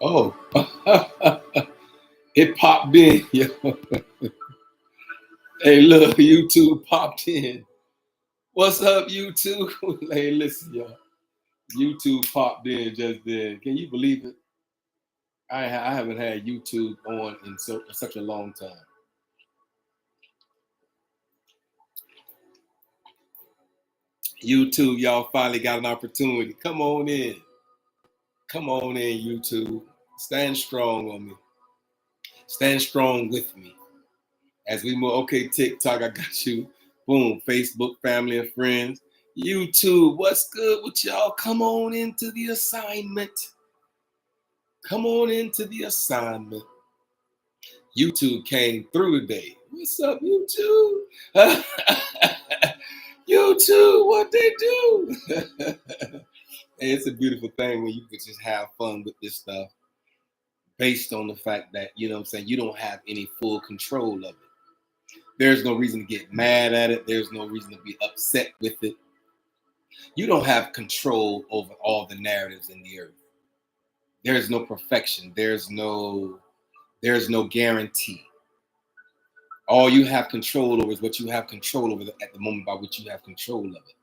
Oh, it popped in. Yo. Hey, look, YouTube popped in. What's up, YouTube? Hey, listen, y'all. YouTube popped in just then. Can you believe it? I haven't had YouTube on in such a long time. YouTube, y'all finally got an opportunity. Come on in. Come on in, YouTube. Stand strong on me. Stand strong with me. As we move, okay, TikTok, I got you. Boom, Facebook, family and friends. YouTube, what's good with y'all? Come on into the assignment. Come on into the assignment. YouTube came through today. What's up, YouTube? YouTube, what they do? Hey, it's a beautiful thing when you can just have fun with this stuff based on the fact that, you know what I'm saying, you don't have any full control of it. There's no reason to get mad at it. There's no reason to be upset with it. You don't have control over all the narratives in the earth. There's no perfection. There's no guarantee. All you have control over is what you have control over at the moment by which you have control of it.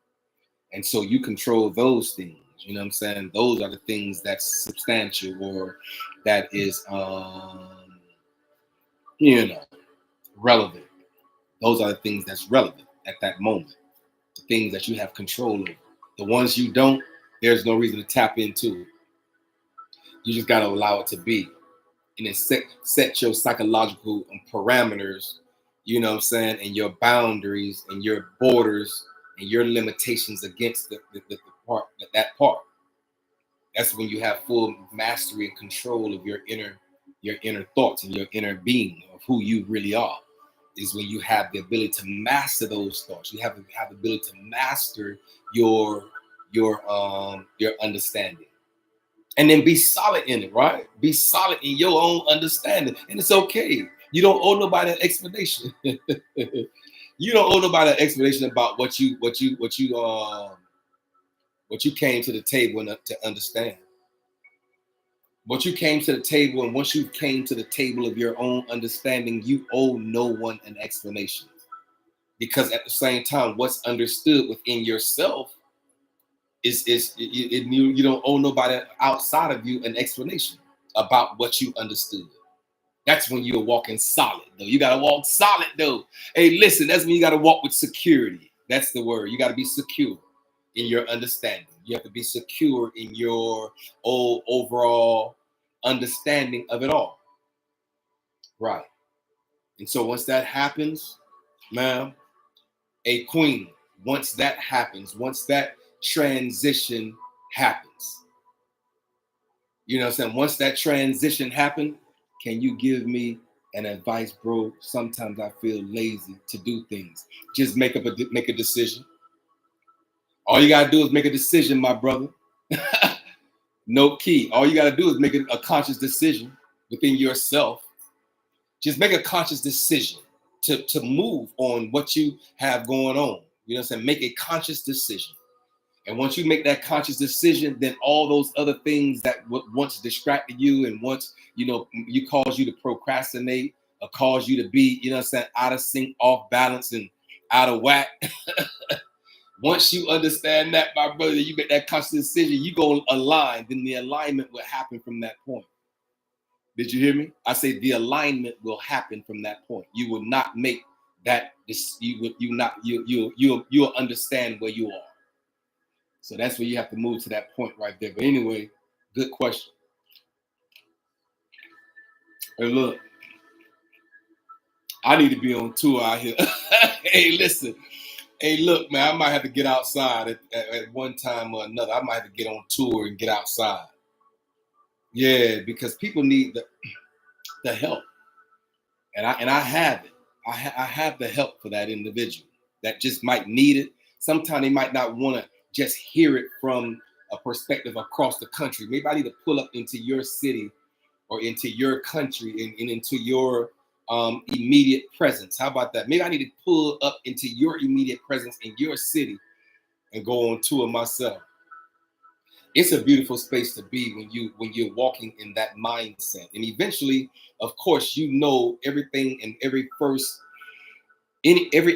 And so you control those things. You know what I'm saying? Those are the things that's substantial or that is, relevant. Those are the things that's relevant at that moment. The things that you have control over. The ones you don't, there's no reason to tap into it. You just got to allow it to be. And then set your psychological parameters, you know what I'm saying, and your boundaries and your borders and your limitations against the part, that part. That's when you have full mastery and control of your inner thoughts and your inner being of who you really are. Is when you have the ability to master those thoughts. You have the ability to master your understanding. And then be solid in it, right? Be solid in your own understanding. And it's okay. You don't owe nobody an explanation. You don't owe nobody an explanation about what you came to the table to understand. What you came to the table, and once you came to the table of your own understanding, you owe no one an explanation. Because at the same time, what's understood within yourself you don't owe nobody outside of you an explanation about what you understood. That's when you're walking solid, though. You got to walk solid, though. Hey, listen, that's when you got to walk with security. That's the word. You got to be secure in your understanding. You have to be secure in your overall understanding of it all. Right. And so once that happens, ma'am, a queen, once that happens, once that transition happens, you know what I'm saying? Once that transition happened, can you give me an advice, bro? Sometimes I feel lazy to do things. Just make a decision. All you gotta do is make a decision, my brother. No key. All you gotta do is make a conscious decision within yourself. Just make a conscious decision to move on what you have going on. You know what I'm saying? Make a conscious decision. And once you make that conscious decision, then all those other things that once distracted you and once, you cause you to procrastinate or cause you to be, you know what I'm saying, out of sync, off balance, and out of whack. Once you understand that, my brother, you make that conscious decision, you go align, then the alignment will happen from that point. Did you hear me? I say the alignment will happen from that point. You will not make that, you'll understand where you are. So that's where you have to move to that point right there. But anyway, good question. Hey, look, I need to be on tour out here. Hey, listen. Hey, look, man, I might have to get outside at one time or another. I might have to get on tour and get outside. Yeah, because people need the help. And I have it. I have the help for that individual that just might need it. Sometimes they might not want to just hear it from a perspective across the country. Maybe I need to pull up into your city or into your country and into your immediate presence. How about that? Maybe I need to pull up into your immediate presence in your city and go on tour myself. It's a beautiful space to be when you're walking in that mindset. And eventually, of course, you know everything and every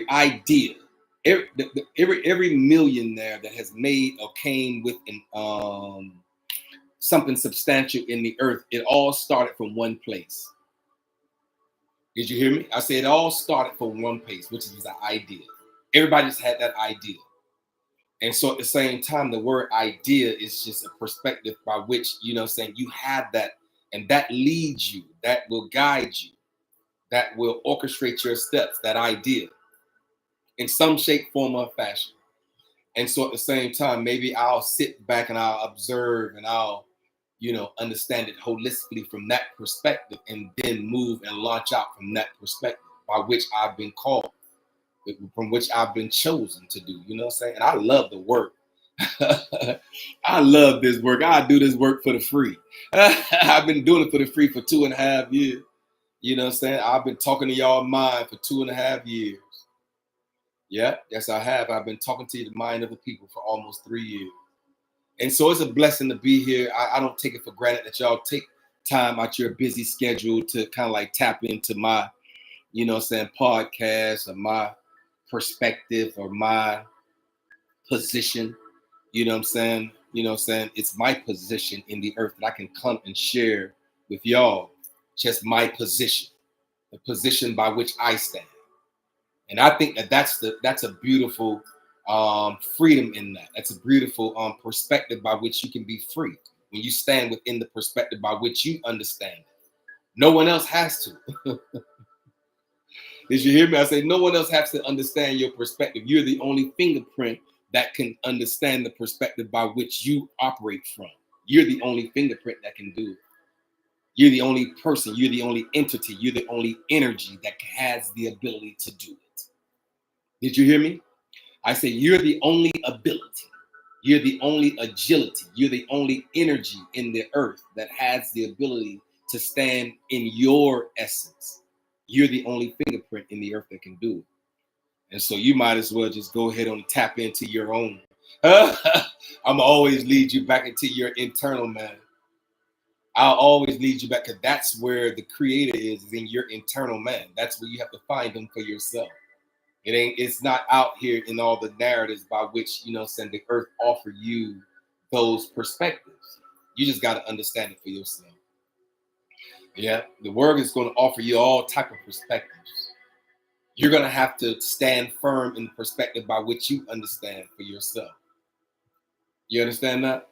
idea, every millionaire that has made or came with something substantial in the earth, it all started from one place. Did you hear me? I said it all started from one place, which is an idea. Everybody just had that idea. And so at the same time, the word idea is just a perspective by which, saying, you have that, and that leads you, that will guide you, that will orchestrate your steps, that idea in some shape, form, or fashion. And so at the same time, maybe I'll sit back and I'll observe and I'll, understand it holistically from that perspective and then move and launch out from that perspective by which I've been called, from which I've been chosen to do, you know what I'm saying? And I love the work. I love this work. I do this work for the free. I've been doing it for the free for 2.5 years. You know what I'm saying? I've been talking to y'all mind for 2.5 years. Yeah, yes, I have. I've been talking to the mind of the people for almost 3 years. And so it's a blessing to be here. I don't take it for granted that y'all take time out your busy schedule to kind of like tap into my, podcast or my perspective or my position. You know what I'm saying? It's my position in the earth that I can come and share with y'all. Just my position, the position by which I stand. And I think that's a beautiful freedom in that. That's a beautiful perspective by which you can be free when you stand within the perspective by which you understand it. No one else has to. Did you hear me? I say no one else has to understand your perspective. You're the only fingerprint that can understand the perspective by which you operate from. You're the only fingerprint that can do it. You're the only person. You're the only entity. You're the only energy that has the ability to do it. Did you hear me? I say you're the only ability. You're the only agility. You're the only energy in the earth that has the ability to stand in your essence. You're the only fingerprint in the earth that can do it. And so you might as well just go ahead and tap into your own. I'm always lead you back into your internal man. I'll always lead you back because that's where the creator is in your internal man. That's where you have to find him for yourself. It's not out here in all the narratives by which, the earth offer you those perspectives. You just got to understand it for yourself. Yeah, the world is going to offer you all type of perspectives. You're going to have to stand firm in the perspective by which you understand for yourself. You understand that?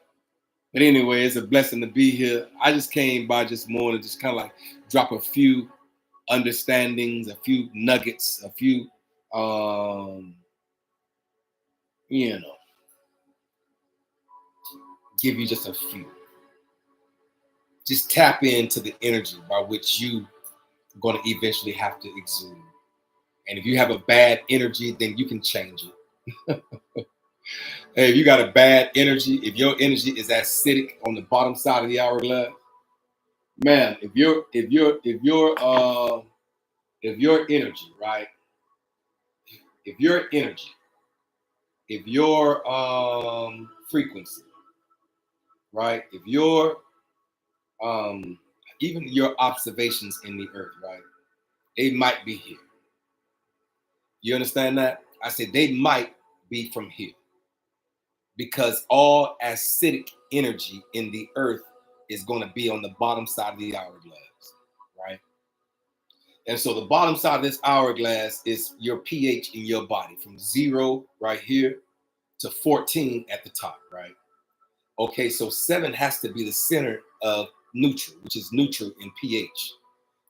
But anyway, it's a blessing to be here. I just came by just more to just kind of like drop a few understandings, a few nuggets, a few, give you just a few. Just tap into the energy by which you are going to eventually have to exude. And if you have a bad energy, then you can change it. Hey, if you got a bad energy, if your energy is acidic on the bottom side of the hourglass, man, if your energy, right? If your frequency, right? If your even your observations in the earth, right? They might be here. You understand that? I said they might be from here. Because all acidic energy in the earth is going to be on the bottom side of the hourglass, right? And so the bottom side of this hourglass is your pH in your body from 0 right here to 14 at the top, right? Okay, so 7 has to be the center of neutral, which is neutral in pH.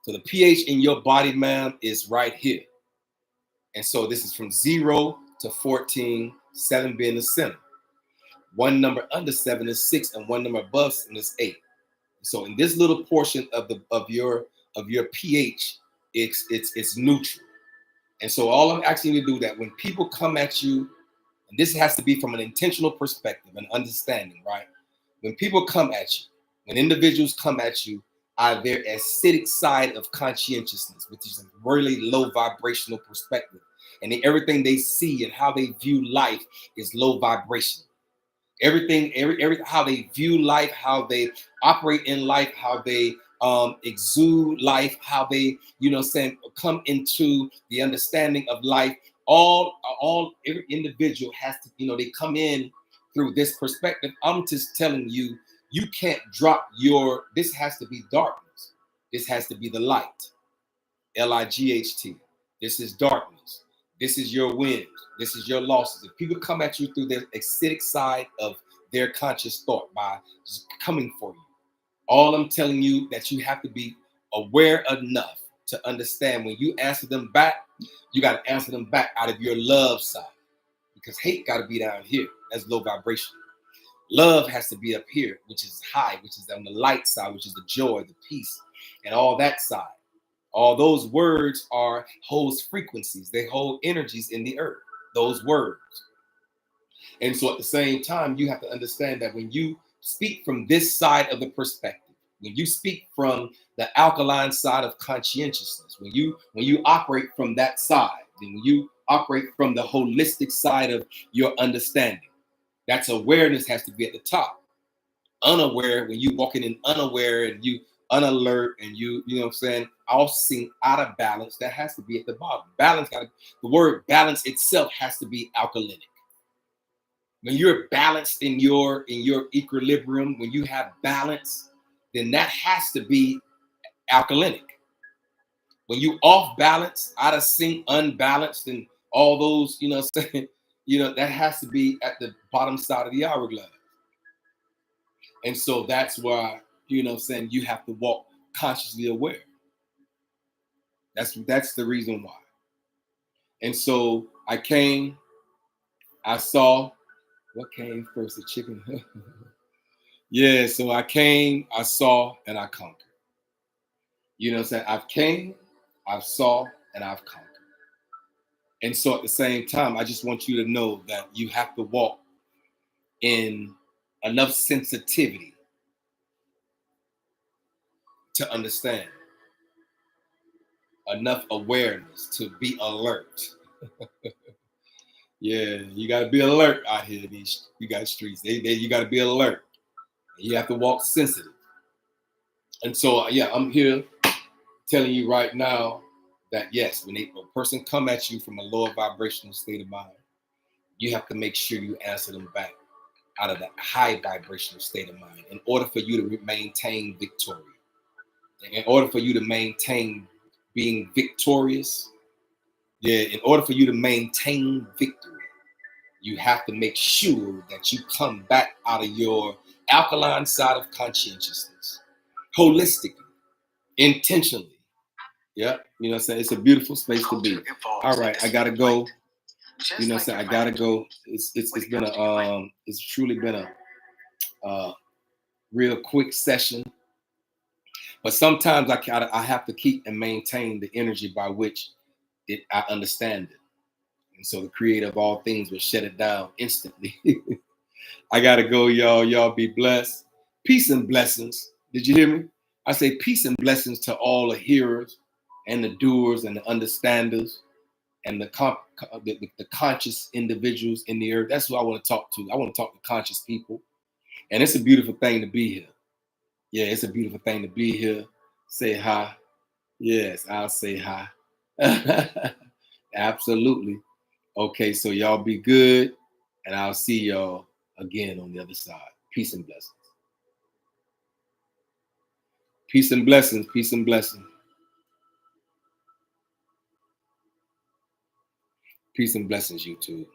So the pH in your body, ma'am, is right here. And so this is from 0 to 14, 7 being the center. One number under 7 is 6, and one number above 7 is 8. So in this little portion of your pH, it's neutral. And so all I'm asking you to do that when people come at you, and this has to be from an intentional perspective and understanding, right? When people come at you, when individuals come at you, are their acidic side of conscientiousness, which is a really low vibrational perspective. And everything they see and how they view life is low vibration. Everything, every how they view life, how they operate in life, how they exude life, how they, saying, come into the understanding of life. Every individual has to, they come in through this perspective. I'm just telling you, you can't drop this has to be darkness. This has to be the light. Light. This is darkness. This is your wins. This is your losses. If people come at you through their acidic side of their conscious thought by coming for you, all I'm telling you that you have to be aware enough to understand when you answer them back, you got to answer them back out of your love side, because hate got to be down here. That's low vibration. Love has to be up here, which is high, which is on the light side, which is the joy, the peace, and all that side. All those words holds frequencies. They hold energies in the earth, those words. And so at the same time, you have to understand that when you speak from this side of the perspective, when you speak from the alkaline side of conscientiousness, when you operate from that side, then when you operate from the holistic side of your understanding, that's awareness has to be at the top. Unaware, when you walking in unaware and you unalert and you know what I'm saying, all seem out of balance, that has to be at the bottom. The word balance itself has to be alkalinic. When you're balanced in your equilibrium, when you have balance, then that has to be alkalinic. When you off balance, out of sync, unbalanced, and all those, saying, that has to be at the bottom side of the hourglass. And so that's why, saying, you have to walk consciously aware. That's the reason why. And so I saw, what came first, the chicken? Yeah, so I came, I saw, and I conquered. You know what I'm saying? I've came, I've saw, and I've conquered. And so at the same time, I just want you to know that you have to walk in enough sensitivity to understand, enough awareness to be alert. Yeah, you got to be alert out here. You got streets. You got to be alert. You have to walk sensitive. And so, yeah, I'm here telling you right now that yes, when a person come at you from a lower vibrational state of mind, you have to make sure you answer them back out of that high vibrational state of mind in order for you to maintain victory. In order for you to maintain being victorious, in order for you to maintain victory, you have to make sure that you come back out of your alkaline side of conscientiousness, holistically, intentionally. Yeah, you know what I'm saying? It's a beautiful space to be. All right, I gotta go. You know what I'm saying? I gotta go. It's truly been a real quick session. But sometimes I have to keep and maintain the energy by which I understand it. And so the creator of all things will shut it down instantly. I gotta go, y'all. Y'all be blessed. Peace and blessings. Did you hear me? I say peace and blessings to all the hearers and the doers and the understanders and the conscious individuals in the earth. That's who I want to talk to. I want to talk to conscious people. And it's a beautiful thing to be here. Yeah, it's a beautiful thing to be here. Say hi. Yes, I'll say hi. Absolutely. Okay, so y'all be good, and I'll see y'all again on the other side. Peace and blessings. Peace and blessings. Peace and blessings. Peace and blessings, YouTube.